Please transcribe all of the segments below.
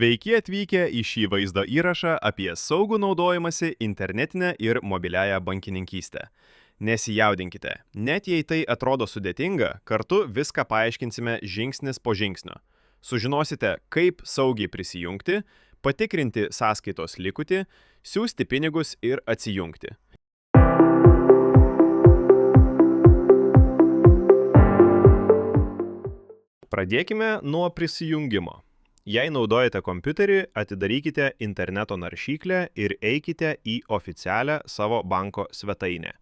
Sveiki atvykę į šį vaizdo įrašą apie saugų naudojimąsi internetinę ir mobiliąją bankininkystę. Nesijaudinkite, net jei tai atrodo sudėtinga, kartu viską paaiškinsime žingsnis po žingsnio. Sužinosite, kaip saugiai prisijungti, patikrinti sąskaitos likutį, siųsti pinigus ir atsijungti. Pradėkime nuo prisijungimo. Jei naudojate kompiuterį, atidarykite interneto naršyklę ir eikite į oficialią savo banko svetainę.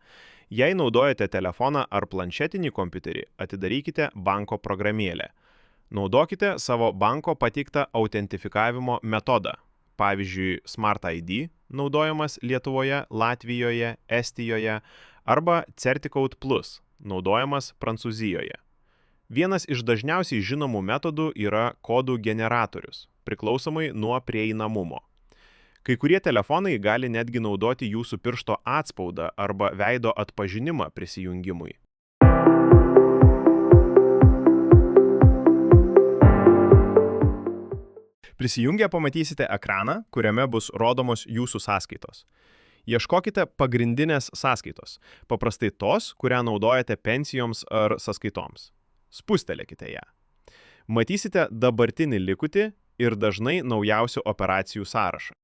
Jei naudojate telefoną ar planšetinį kompiuterį, atidarykite banko programėlę. Naudokite savo banko pateiktą autentifikavimo metodą. Pavyzdžiui, Smart ID, naudojamas Lietuvoje, Latvijoje, Estijoje, arba Certicode Plus, naudojamas Prancūzijoje. Vienas iš dažniausiai žinomų metodų yra kodų generatorius, priklausomai nuo prieinamumo. Kai kurie telefonai gali netgi naudoti jūsų piršto atspaudą arba veido atpažinimą prisijungimui. Prisijungę pamatysite ekraną, kuriame bus rodomos jūsų sąskaitos. Ieškokite pagrindinės sąskaitos, paprastai tos, kurią naudojate pensijoms ar sąskaitoms. Spustelėkite ją. Matysite dabartinį likutį ir dažnai naujausių operacijų sąrašą.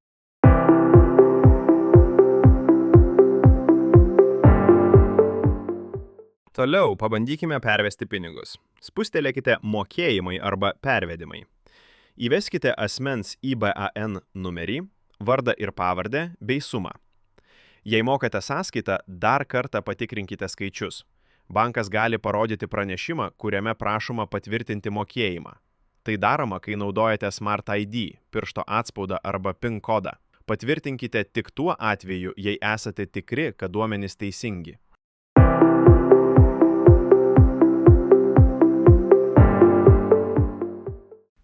Toliau pabandykime pervesti pinigus. Spustelėkite mokėjimai arba pervedimai. Įveskite asmens IBAN numerį, vardą ir pavardę bei sumą. Jei mokate sąskaitą, dar kartą patikrinkite skaičius. Bankas gali parodyti pranešimą, kuriame prašoma patvirtinti mokėjimą. Tai daroma, kai naudojate Smart ID, piršto atspaudą arba PIN kodą. Patvirtinkite tik tuo atveju, jei esate tikri, kad duomenys teisingi.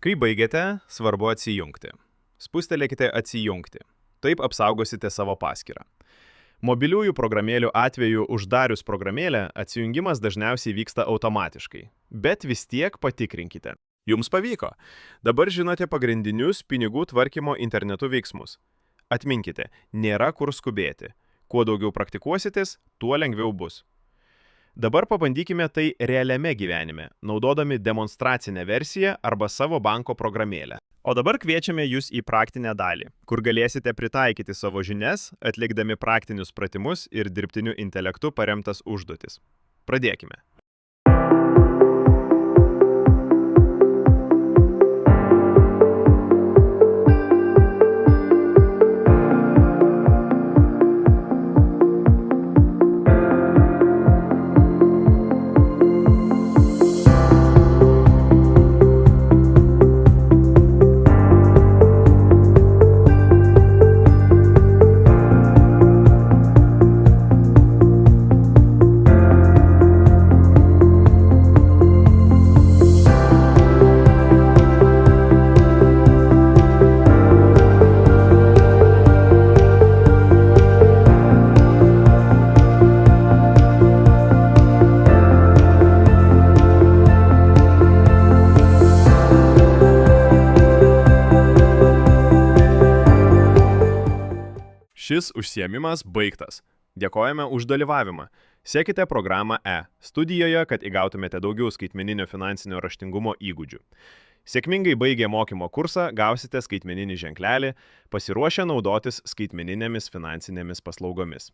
Kai baigiate, svarbu atsijungti. Spustelėkite atsijungti. Taip apsaugosite savo paskyrą. Mobiliųjų programėlių atveju uždarius programėlę, atsijungimas dažniausiai vyksta automatiškai. Bet vis tiek patikrinkite. Jums pavyko. Dabar žinote pagrindinius pinigų tvarkymo internetu veiksmus. Atminkite, nėra kur skubėti. Kuo daugiau praktikuositės, tuo lengviau bus. Dabar pabandykime tai realiame gyvenime, naudodami demonstracinę versiją arba savo banko programėlę. O dabar kviečiame jūs į praktinę dalį, kur galėsite pritaikyti savo žinias, atlikdami praktinius pratimus ir dirbtiniu intelektu paremtas užduotis. Pradėkime. Šis užsiėmimas baigtas. Dėkojame už dalyvavimą. Sekite programą studijoje, kad įgautumėte daugiau skaitmeninio finansinio raštingumo įgūdžių. Sėkmingai baigę mokymo kursą gausite skaitmeninį ženklelį, pasiruošę naudotis skaitmeninėmis finansinėmis paslaugomis.